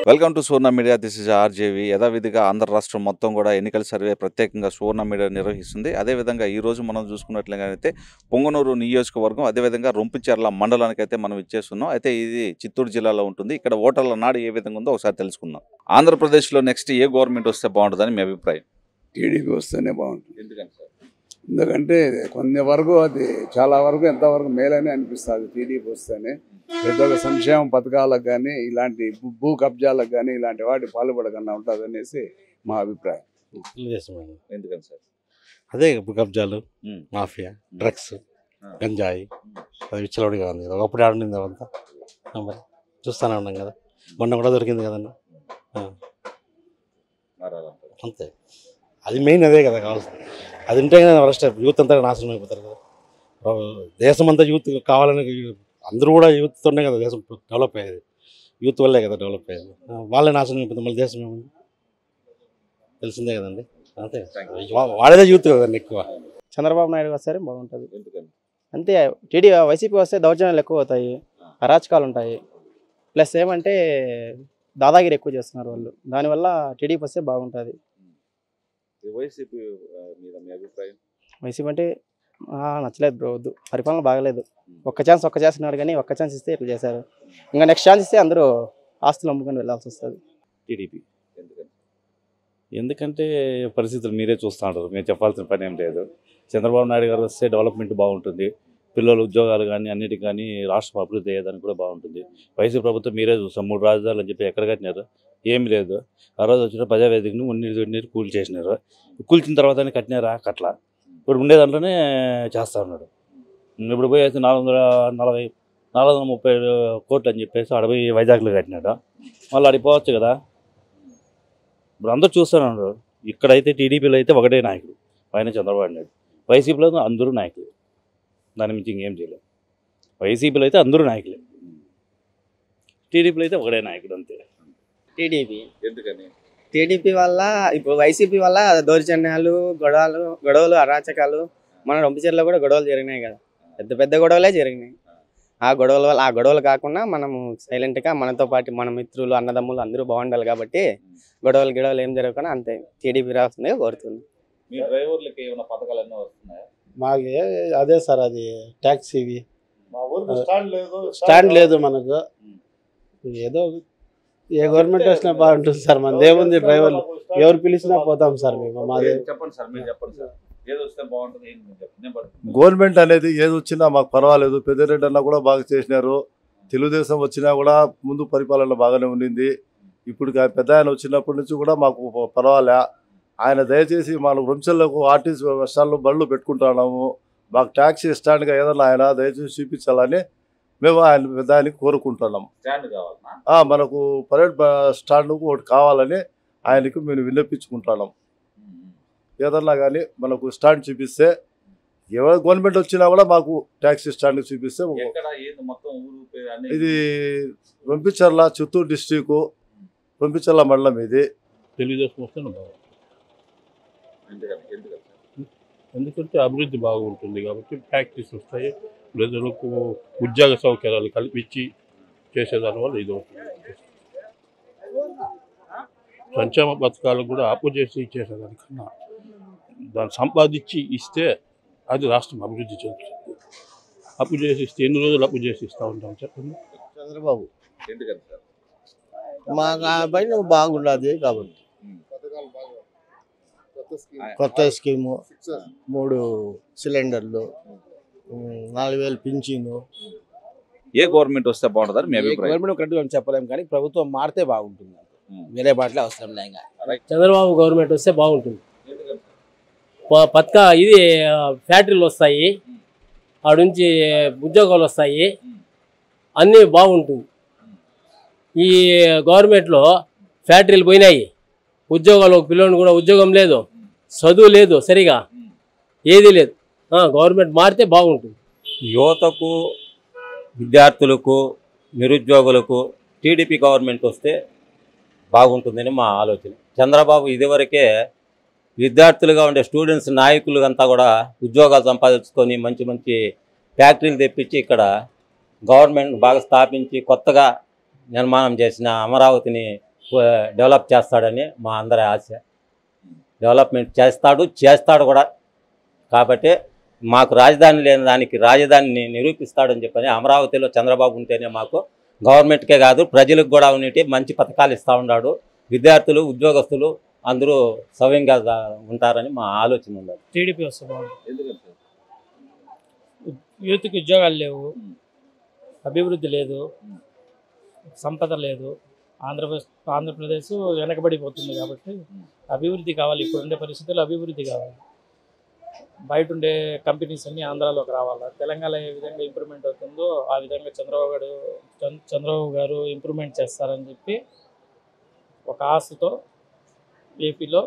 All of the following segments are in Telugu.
Welcome to Suvarna media. This is RJV. యథావిధిగా ఆంధ్ర రాష్ట్రం మొత్తం కూడా ఎన్నికల సర్వే ప్రత్యేకంగా సువర్ణ మీడియా నిర్వహిస్తుంది. అదేవిధంగా ఈరోజు మనం చూసుకున్నట్లయితే పొంగనూరు నియోజకవర్గం, అదేవిధంగా రొంపిచెర్ల మండలానికైతే మనం ఇచ్చేస్తున్నాం. అయితే ఇది చిత్తూరు జిల్లాలో ఉంటుంది. ఇక్కడ ఓటర్ల నాడు ఏ విధంగా ఉందో ఒకసారి తెలుసుకుందాం. ఆంధ్రప్రదేశ్లో నెక్స్ట్ ఏ గవర్నమెంట్ వస్తే బాగుంటుందని మీ అభిప్రాయం? టీడీపీ వస్తేనే బాగుంటుంది. ఎందుకని సార్? ఎందుకంటే కొన్ని వరకు అది చాలా వరకు ఎంతవరకు మేలని అనిపిస్తుంది. టీడీపీ వస్తేనే పెద్దగా సంక్షేమ పథకాలకు కానీ ఇలాంటి భూ కబ్జాలకు కానీ ఇలాంటి వాటి పాల్పడకుండా ఉంటుంది అనేసి మా అభిప్రాయం. ఎందుకని సార్? అదే కబ్జాలు, మాఫియా, డ్రగ్స్, గంజాయి, అది విచ్చలవిడిగా ఉంది కదా. ఒకప్పుడు ఆడింది అవంతా మరి చూస్తూనే ఉన్నాం కదా. మొన్న కూడా దొరికింది కదన్న, అంతే. అది మెయిన్ అదే కదా కావాల్సింది. అది ఉంటే కదా ఫస్ట్ యూత్ అంతా నాశనం అయిపోతారు కదా. దేశం అంతా యూత్ కావాలని అందరూ కూడా యూత్తోనే కదా దేశం డెవలప్ అయ్యేది. యూత్ వల్లే కదా డెవలప్ అయ్యేది. వాళ్ళే నాశనం అయిపోతుంది, మళ్ళీ దేశం ఏముంది తెలిసిందే కదండి. అంతే, వాడేదే యూత్ కదండి ఎక్కువ. చంద్రబాబు నాయుడు వస్తే బాగుంటుంది. అంతే, వైసీపీ వస్తే దౌర్జన్యాలు ఎక్కువ అవుతాయి, అరాచకాలు ఉంటాయి. ప్లస్ ఏమంటే దాదాగిరి ఎక్కువ చేస్తున్నారు వాళ్ళు. దానివల్ల టీడీపీ వస్తే బాగుంటుంది. వైసీపీ అంటే నచ్చలేదు బ్రో, వద్దు. పరిపాలన బాగలేదు. ఒక్క ఛాన్స్ ఉన్నాడు కానీ ఒక్క ఛాన్స్ ఇస్తే ఇట్లా చేశారు. ఇంకా నెక్స్ట్ ఛాన్స్ ఇస్తే అందరూ ఆస్తులు అమ్ముకొని వెళ్ళాల్సి వస్తుంది. టీడీపీ ఎందుకంటే పరిస్థితులు మీరే చూస్తూ ఉంటారు, మీరు చెప్పాల్సిన పని ఏం లేదు. చంద్రబాబు నాయుడు గారు వస్తే డెవలప్మెంట్ బాగుంటుంది, పిల్లల ఉద్యోగాలు కానీ అన్నిటికీ కానీ రాష్ట్రం అభివృద్ధి అయ్యేదానికి కూడా బాగుంటుంది. వైసీపీ ప్రభుత్వం మీరే చూస్తాం, 3 రాజధానులు అని చెప్పి ఎక్కడ కట్టినారు? ఏమి లేదు. ఆ రోజు వచ్చిన ప్రజావేదికను ఉన్నీరు కూల్ చేసినారు. కూల్చిన తర్వాత కట్టినారా? కట్ల. ఇప్పుడు ఉండే దాంట్లోనే చేస్తూ ఉన్నాడు. ఇప్పుడు పోయి 430 కోట్లు అని చెప్పేసి ఆడ పోయి వైజాగ్లో కట్టినాడు. మళ్ళీ ఆడిపోవచ్చు కదా. ఇప్పుడు అందరూ చూస్తున్నారు. ఇక్కడైతే టీడీపీలో అయితే ఒకటే నాయకుడు, ఆయన చంద్రబాబు నాయుడు. వైసీపీలో అందరూ నాయకులు, దాని మించి ఇంకేం చేయలేదు. వైసీపీలో అయితే అందరూ నాయకులే, టీడీపీలో అయితే ఒకటే నాయకుడు, అంతే. టీడీపీ ఎందుకని? టీడీపీ వల్ల ఇప్పుడు వైసీపీ వల్ల దౌర్జన్యాలు, గొడవలు, అరాచకాలు. మన రొంపిచెర్లలో కూడా గొడవలు జరిగినాయి కదా, పెద్ద గొడవలే జరిగినాయి. ఆ గొడవల వల్ల, ఆ గొడవలు కాకుండా మనము సైలెంట్గా మనతో పాటు మన మిత్రులు, అన్నదమ్ములు అందరూ బాగుండాలి కాబట్టి గొడవలు ఏం జరగకుండా అంతే టీడీపీ రాస్తుందిగా కోరుతుంది. మీ డ్రైవర్లకి ఏమైనా పథకాలు ఎన్నో వస్తున్నాయా? మాకు అదే సార్, అది ట్యాక్సీ ఇవి స్టాండ్ లేదు మనకు. ఏదో ఏ గవర్నమెంట్ వచ్చినా బాగుంటుంది సార్. మనది ఏముంది, డ్రైవర్లు ఎవరు పిలిచినా పోతాం సార్ మేము. మాది చెప్పండి సార్, మీరు చెప్పండి సార్, ఏది వస్తే బాగుంటుంది? గవర్నమెంట్ అనేది ఏది వచ్చినా మాకు పర్వాలేదు. పెద్దిరెడ్డి అన్న కూడా బాగా చేసినారు. తెలుగుదేశం వచ్చినా కూడా ముందు పరిపాలన బాగానే ఉండింది. ఇప్పుడు పెద్ద ఆయన వచ్చినప్పటి నుంచి కూడా మాకు పర్వాలే. ఆయన దయచేసి మనకు రొంపిచెర్లకు ఆర్టీసీ స్టాండ్లో బళ్ళు పెట్టుకుంటున్నాము. మాకు ట్యాక్సీ స్టాండ్గా ఏదన్నా ఆయన దయచేసి చూపించాలని మేము పెద్ద ఆయనకి కోరుకుంటున్నాం. మనకు పరేడ్ స్టాండ్కు ఒకటి కావాలని ఆయనకు మేము విన్నపించుకుంటున్నాం. ఏదన్నా కానీ మనకు స్టాండ్ చూపిస్తే, ఎవరు గవర్నమెంట్ వచ్చినా కూడా మాకు ట్యాక్సీ స్టాండ్ చూపిస్తే. ఇది రొంపిచెర్ల, చిత్తూరు డిస్టిక్, రొంపిచెర్ల మండలం. ఇది తెలుగుదేశం వస్తే ఎందుకంటే అభివృద్ధి బాగుంటుంది కాబట్టి ట్యాక్సీస్ వస్తాయి, ప్రజలకు ఉద్యోగ సౌకర్యాలు కల్పించి చేసేదానివల్ల ఇది అవుతుంది. సంక్షేమ పథకాలు కూడా అప్పు చేసి చేసేదానికన్నా దాన్ని సంపాదించి ఇస్తే అది రాష్ట్రం అభివృద్ధి చెందుతుంది. అప్పు చేసి ఇస్తే ఎన్ని రోజులు అప్పు చేసి ఇస్తూ ఉంటాం చెప్పండి. చంద్రబాబు మా పైన బాగుండదు కాబట్టి కొత్త స్కీము, 3 సిలిండర్లు, 4000 పింఛను. ఏ గవర్నమెంట్ వస్తే బాగుంటుంది మీ అభిప్రాయం? గవర్నమెంట్ కరెక్ట్గా చెప్పలేము కానీ ప్రభుత్వం మారితే బాగుంటుంది, వేరే బాటలే అవసరం లేక. చంద్రబాబు గవర్నమెంట్ వస్తే బాగుంటుంది. ఇది ఫ్యాక్టరీలు వస్తాయి, ఆడ నుంచి ఉద్యోగాలు వస్తాయి, అన్నీ బాగుంటుంది. ఈ గవర్నమెంట్లో ఫ్యాక్టరీలు పోయినాయి, ఉద్యోగాలు, ఒక పిల్లోని కూడా ఉద్యోగం లేదు, చదువు లేదు, సరిగా ఏది లేదు. గవర్నమెంట్ మారితే బాగుంటుంది. యువతకు, విద్యార్థులకు, నిరుద్యోగులకు టీడీపీ గవర్నమెంట్ వస్తే బాగుంటుందని మా ఆలోచన. చంద్రబాబు ఇదివరకే విద్యార్థులుగా ఉండే స్టూడెంట్స్, నాయకులు అంతా కూడా ఉద్యోగాలు సంపాదించుకొని మంచి మంచి ఫ్యాక్టరీలు తెప్పించి ఇక్కడ గవర్నమెంట్ బాగా స్థాపించి కొత్తగా నిర్మాణం చేసిన అమరావతిని డెవలప్ చేస్తాడని మా అందరి ఆశ. డెవలప్మెంట్ చేస్తాడు కూడా. కాబట్టి మాకు రాజధాని లేని దానికి రాజధానిని నిరూపిస్తాడని చెప్పని అమరావతిలో చంద్రబాబు ఉంటేనే మాకు గవర్నమెంట్కే కాదు ప్రజలకు కూడా ఉన్నటి మంచి పథకాలు ఇస్తూ ఉన్నాడు. విద్యార్థులు ఉద్యోగస్తులు అందరూ సవ్యంగా ఉంటారని మా ఆలోచన ఉంది. టీడీపీ వస్తే బాగుంటుంది. యూత్కి ఉద్యోగాలు లేవు, అభివృద్ధి లేదు, సంపద లేదు. ఆంధ్రప్రదేశ్ వెనకబడిపోతుంది కాబట్టి అభివృద్ధి కావాలి. ఇప్పుడుండే పరిస్థితుల్లో అభివృద్ధి కావాలి. బయట ఉండే కంపెనీస్ అన్నీ ఆంధ్రాలోకి రావాలి. తెలంగాణ ఏ విధంగా ఇంప్రూవ్మెంట్ అవుతుందో ఆ విధంగా చంద్రబాబు గారు ఇంప్రూవ్మెంట్ చేస్తారని చెప్పి ఒక ఆశతో ఏపీలో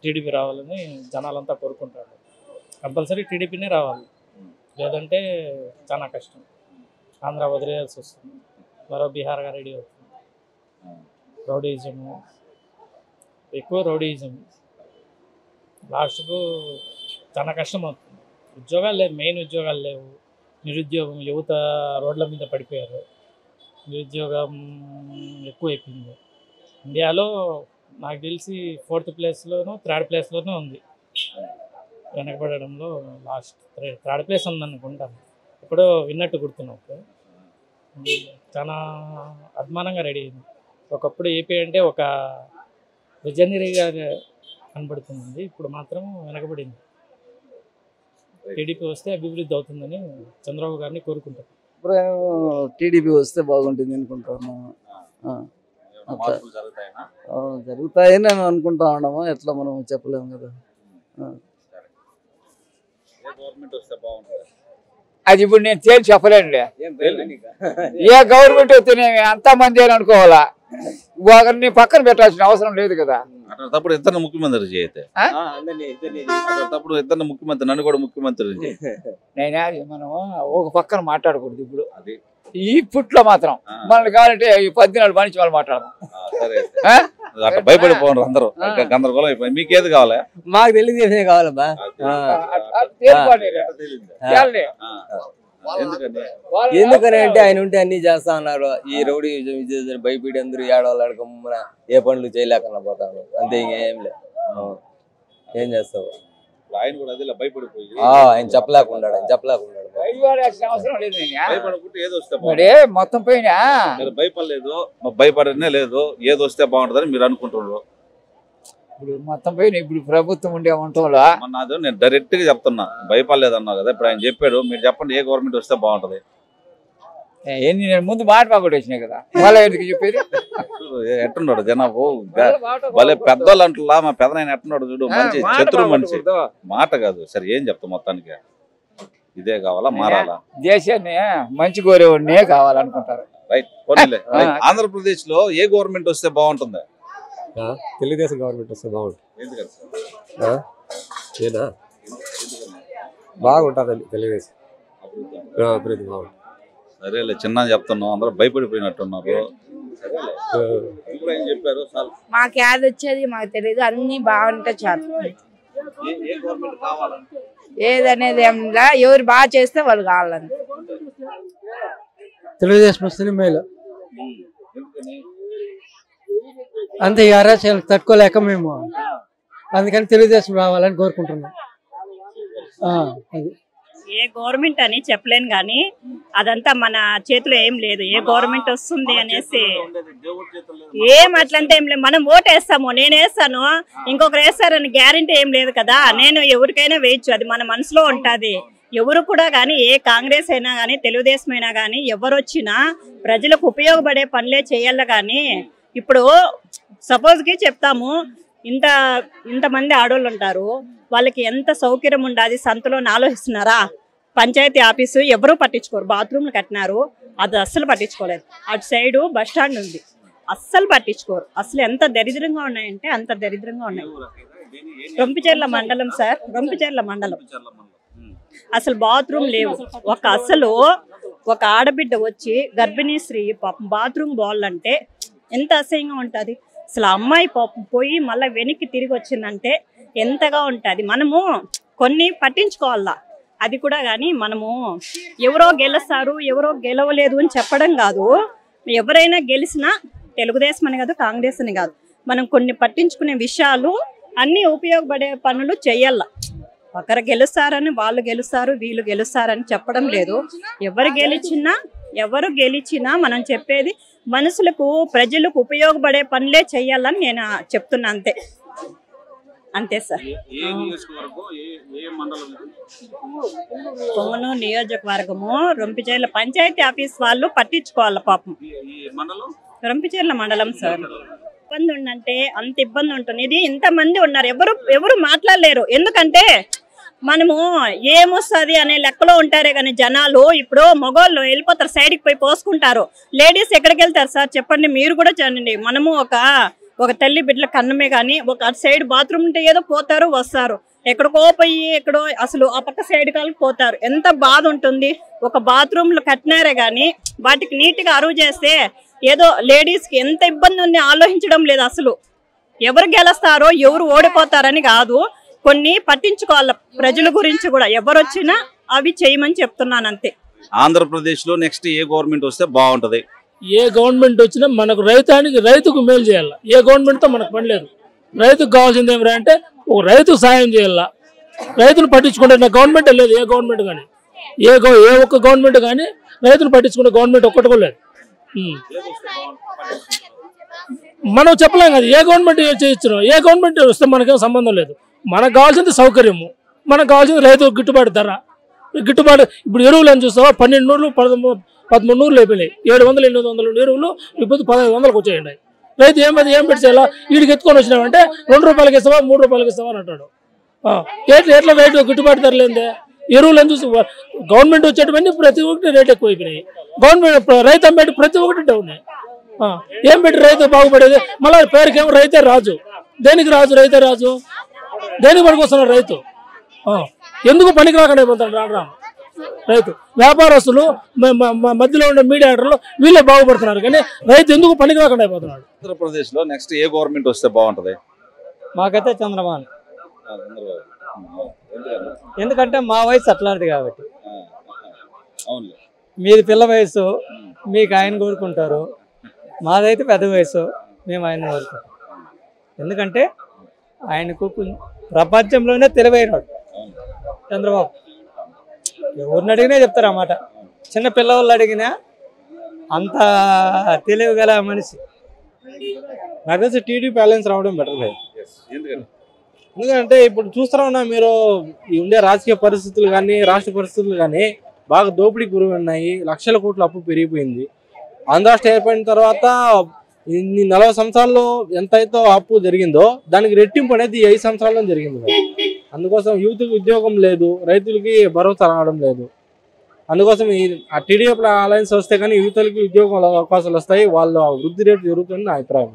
టీడీపీ రావాలని జనాలంతా కోరుకుంటారు. కంపల్సరీ టీడీపీనే రావాలి, లేదంటే చాలా కష్టం. ఆంధ్ర వదిలేయాల్సి వస్తుంది, మరో బీహార్గా రెడీ అవుతుంది. రౌడీయిజము ఎక్కువ, రౌడీయిజం లాస్ట్కు చాలా కష్టం అవుతుంది. ఉద్యోగాలు లేవు, మెయిన్ ఉద్యోగాలు లేవు. నిరుద్యోగం, యువత రోడ్ల మీద పడిపోయారు. నిరుద్యోగం ఎక్కువైపోయింది. ఇండియాలో నాకు తెలిసి 4th ప్లేస్లోనూ 3rd ప్లేస్లోనూ ఉంది. వెనకబడడంలో లాస్ట్ 3rd ప్లేస్ ఉందనుకుంటాను. ఎప్పుడో విన్నట్టు గుర్తున్నప్పుడు. చాలా అభిమానంగా రెడీ అయింది. ఒకప్పుడు ఏపీ అంటే ఒక విజనరీగా కనబడుతుంది, ఇప్పుడు మాత్రం వెనకబడింది. టీడీపీ వస్తే అభివృద్ధి అవుతుందని చంద్రబాబు గారిని కోరుకుంటారు. టీడీపీ వస్తే బాగుంటుంది అనుకుంటున్నాము. జరుగుతాయని నేను అనుకుంటా ఉన్నాము. ఎట్లా మనం చెప్పలేము కదా. అది ఇప్పుడు నేను తేల్చి చెప్పలేనులే. ఏ గవర్నమెంట్ వస్తేనే అంతా మంది అని అనుకోవాలా, ఒకరిని పక్కన పెట్టాల్సిన అవసరం లేదు కదా. అప్పుడు ఇద్దరు ముఖ్యమంత్రి చేయతే అప్పుడు ఇద్దరు ముఖ్యమంత్రి, నన్ను కూడా ముఖ్యమంత్రి. నేనే మనం ఒక పక్కన మాట్లాడకూడదు. ఇప్పుడు ఇప్పట్లో మాత్రం మనకి కావాలంటే ఈ 14 మనిషి వాళ్ళు మాట్లాడదాం. అట్లా భయపడిపోయినారు అందరూ, గందరగోళం అయిపోయింది. మీకేది కావాలి? మాకు తెలుగుదేశమే కావాలమ్మా. ఎందుకని అంటే ఆయన ఉంటే అన్ని చేస్తా ఉన్నారు. ఈ రౌడీ భయపడి అందరూ ఏడవాళ్ళు గమ్మున ఏ పనులు చేయలేకన్నా పోతాను అంతే, ఇంకేం లేదు. ఏం చేస్తావు? ఆయన కూడా అదే భయపడిపోయి ఆయన చెప్పలేకున్నాడు. అవసరం లేదు. ఏదో వస్తే మొత్తం పోయినా భయపడలేదు, భయపడనే లేదు. ఏదో వస్తే బాగుంటుందని మీరు అనుకుంటున్నారు. ఇప్పుడు మొత్తం పోయినా. ఇప్పుడు ప్రభుత్వం ఉండే ఉంటాంలో నాది నేను డైరెక్ట్ గా చెప్తున్నా, భయపడలేదు అన్నా కదా. ఇప్పుడు ఆయన చెప్పాడు, మీరు చెప్పండి ఏ గవర్నమెంట్ వస్తే బాగుంటది. ఏంది నేను ముందు మాట బాగుంటే వచ్చినాయి కదా, మళ్ళీ ఎందుకు చెప్పేది? ఎట్టున్నాడు జనాభా భలే పెద్దోళ్ళు అంటున్నా. మా పెదనాయన ఎట్టున్నాడు చూడు, మంచి శత్రు మనిషి. మాట కాదు. సరే ఏం చెప్తాం మొత్తానికి? ఇదే కావాలా, మారాలా? దేశాన్ని మంచి కోరేవాడినే కావాలనుకుంటారు. రైట్. ఆంధ్రప్రదేశ్ లో ఏ గవర్నమెంట్ వస్తే బాగుంటుంది? తెలుగుదేశం గవర్నమెంట్ వస్తే బాగుంటుంది. బాగుంటుందండి తెలుగుదేశం అభివృద్ధి బాగుంటుంది. సరేలే, చిన్న చెప్తున్నాం, అందరూ భయపడిపోయినట్టున్నారు. చెప్పారు మాకు యాడ్ వచ్చేది మాకు తెలియదు, అన్ని బాగుంటే చాలు. ఏదనేది ఏమిలా, ఎవరు బాగా చేస్తే వాళ్ళు కావాలని. తెలుగుదేశం వస్తేనే మేలు. అంతే, ఈ అరాచకాలకు తట్టుకోలేక మేము అందుకని తెలుగుదేశం రావాలని కోరుకుంటున్నాం. అది ఏ గవర్నమెంట్ అని చెప్పలేను కానీ అదంతా మన చేతిలో ఏం లేదు. ఏ గవర్నమెంట్ వస్తుంది అనేసి ఏం అట్లంతా ఏం లేదు. మనం ఓటు వేస్తాము, నేను వేస్తాను, ఇంకొకరు వేస్తారని గ్యారంటీ ఏం లేదు కదా. నేను ఎవరికైనా వేయచ్చు, అది మన మనసులో ఉంటుంది. ఎవరు కూడా కానీ, ఏ కాంగ్రెస్ అయినా కానీ తెలుగుదేశం అయినా కానీ ఎవరు వచ్చినా ప్రజలకు ఉపయోగపడే పనులే చేయాలి. కానీ ఇప్పుడు సపోజ్కి చెప్తాము, ఇంతమంది ఆడోళ్ళు ఉంటారు, వాళ్ళకి ఎంత సౌకర్యం ఉండాలి సంతలో ఆలోచిస్తున్నారా? పంచాయతీ ఆఫీసు ఎవరూ పట్టించుకోరు. బాత్రూమ్లు కట్టినారు, అది అస్సలు పట్టించుకోలేదు. అటు సైడు బస్ స్టాండ్ ఉంది, అస్సలు పట్టించుకోరు. అసలు ఎంత దరిద్రంగా ఉన్నాయంటే అంత దరిద్రంగా ఉన్నాయి. రొంపిచెర్ల మండలం సార్, రొంపిచెర్ల మండలం. అసలు బాత్రూమ్ లేవు. అసలు ఒక ఆడబిడ్డ వచ్చి గర్భిణీ స్త్రీ పాపం బాత్రూమ్ పోవాలంటే ఎంత అసహ్యంగా ఉంటుంది. అసలు అమ్మాయి పాపం పోయి మళ్ళీ వెనక్కి తిరిగి వచ్చిందంటే ఎంతగా ఉంటుంది. మనము కొన్ని పట్టించుకోవాలా, అది కూడా. కానీ మనము ఎవరో గెలుస్తారు, ఎవరో గెలవలేదు అని చెప్పడం కాదు. ఎవరైనా గెలిచినా తెలుగుదేశం అని కాదు, కాంగ్రెస్ అని కాదు, మనం కొన్ని పట్టించుకునే విషయాలు అన్నీ ఉపయోగపడే పనులు చేయాల. ఒకరు గెలుస్తారని వాళ్ళు గెలుస్తారు, వీళ్ళు గెలుస్తారని చెప్పడం లేదు. ఎవరు గెలిచినా మనం చెప్పేది మనుషులకు, ప్రజలకు ఉపయోగపడే పనులే చేయాలని నేను చెప్తున్నా. అంతే సార్. కొమ్మను నియోజకవర్గము రొంపిచెర్ల పంచాయతీ ఆఫీస్ వాళ్ళు పట్టించుకోవాలి పాపం. రొంపిచెర్ల మండలం సార్. ఇబ్బంది ఉందంటే అంత ఇబ్బంది ఉంటుంది. ఇది ఇంతమంది ఉన్నారు, ఎవరు మాట్లాడలేరు. ఎందుకంటే మనము ఏమొస్తుంది అనే లెక్కలో ఉంటారే కానీ జనాలు ఇప్పుడు మగవాళ్ళు వెళ్ళిపోతారు, సైడ్కి పోయి పోసుకుంటారు. లేడీస్ ఎక్కడికి వెళ్తారు సార్ చెప్పండి, మీరు కూడా చూడండి. మనము ఒక తల్లి బిడ్డల కన్నమే కానీ ఒక సైడ్ బాత్రూమ్ ఉంటే ఏదో పోతారు వస్తారు, ఎక్కడికో పోయి ఎక్కడో అసలు ఆ పక్క సైడ్ కాళ్ళకి పోతారు. ఎంత బాధ ఉంటుంది. ఒక బాత్రూమ్లు కట్టినారే కానీ వాటికి నీట్గా అరువు చేస్తే ఏదో లేడీస్కి ఎంత ఇబ్బంది ఉంది ఆలోచించడం లేదు. అసలు ఎవరు గెలుస్తారో ఎవరు ఓడిపోతారని కాదు, కొన్ని పట్టించుకోవాలి ప్రజల గురించి కూడా. ఎవరు వచ్చినా అవి చేయమని చెప్తున్నాను అంతే. ఆంధ్రప్రదేశ్లో నెక్స్ట్ ఏ గవర్నమెంట్ వస్తే బాగుంటుంది? ఏ గవర్నమెంట్ వచ్చినా మనకు రైతుకు మేలు చేయాలి. ఏ గవర్నమెంట్తో మనకు పని లేదు. రైతుకు కావాల్సింది ఏమిరా అంటే ఒక రైతుకు సాయం చేయాలా. రైతును పట్టించుకుంటే గవర్నమెంట్ లేదు. ఏ గవర్నమెంట్ కానీ ఏ ఒక్క గవర్నమెంట్ కానీ రైతును పట్టించుకునే గవర్నమెంట్ ఒక్కటి కూడా లేదు. మనం చెప్పలేం కదా ఏ గవర్నమెంట్ చేయించడం. ఏ గవర్నమెంట్ వస్తే మనకేం సంబంధం లేదు. మనకు కావాల్సింది సౌకర్యము, మనకు కావాల్సింది రైతు గిట్టుబాటు ధర. గిట్టుబాటు ఇప్పుడు ఎరువులు అని చూస్తావా 1200 1300 అయిపోయినాయి. 700 800 ఎరువులు ఇప్పుడు 1500కి వచ్చేయండి. రైతు ఏం పెట్టి చేయాలా? వీడికి ఎత్తుకొని వచ్చినామంటే 2 రూపాయలకి ఇస్తావా 3 రూపాయలకి ఇస్తావా అని అంటాడు. ఎట్లా రైతు గిట్టుబాటు ధర లేదే? ఎరువులు అని చూసి గవర్నమెంట్ వచ్చేటవన్నీ ప్రతి ఒక్కటి రేట్ ఎక్కువ అయిపోయినాయి. గవర్నమెంట్ రైతు అమ్మేటి ప్రతి ఒక్కటి డౌన్. ఏం పెట్టి రైతు బాగుపడేది? మళ్ళీ పేరుకేమో రైతే రాజు. దేనికి రాజు? రైతే రాజు. దేనికి పనికొస్తున్నాడు రైతు? ఎందుకు పనికి రాకుండా అయిపోతాడు రాను రైతు. వ్యాపారస్తులు మధ్యలో ఉండే మీడియాటర్లు వీళ్ళే బాగుపడుతున్నారు కానీ రైతు ఎందుకు పనికి రాకుండా అయిపోతున్నాడు. ఆంధ్రప్రదేశ్లో నెక్స్ట్ ఏ గవర్నమెంట్ వస్తే బాగుంటుంది? మాకైతే చంద్రబాబు. ఎందుకంటే మా వయసు అట్లాంటిది కాబట్టి. మీది పిల్ల వయసు, మీకు ఆయన కోరుకుంటారు. మాదైతే పెద్ద వయసు, మేము ఆయన కోరుకుంటాం. ఎందుకంటే ఆయనకు ప్రపంచంలోనే తెలివైనవాడు చంద్రబాబు. ఎవరిని అడిగినా చెప్తారు అన్నమాట. చిన్న పిల్లవాళ్ళు అడిగినా అంత తెలివిగల మనిషి. నాకు తెలిసి టీడీపీ బ్యాలెన్స్ రావడం బెటర్. ఎందుకంటే ఇప్పుడు చూస్తూనే ఉన్నా మీరు, ఉండే రాజకీయ పరిస్థితులు కానీ రాష్ట్ర పరిస్థితులు కానీ బాగా దోపిడీకి గురి ఉన్నాయి. లక్షల కోట్ల అప్పు పెరిగిపోయింది. ఆంధ్ర రాష్ట్రం ఏర్పడిన తర్వాత ఇన్ని 40 సంవత్సరాల్లో ఎంతైతే అప్పు జరిగిందో దానికి రెట్టింపు అనేది 5 సంవత్సరాల్లో జరిగింది. అందుకోసం యూత్కి ఉద్యోగం లేదు, రైతులకి భరోసా రావడం లేదు. అందుకోసం ఆ టీడీపీ అలయన్స్ వస్తే కానీ యూత్లకి ఉద్యోగం అవకాశాలు వస్తాయి, వాళ్ళ వృద్ధి రేటు జరుగుతుందని నా అభిప్రాయం.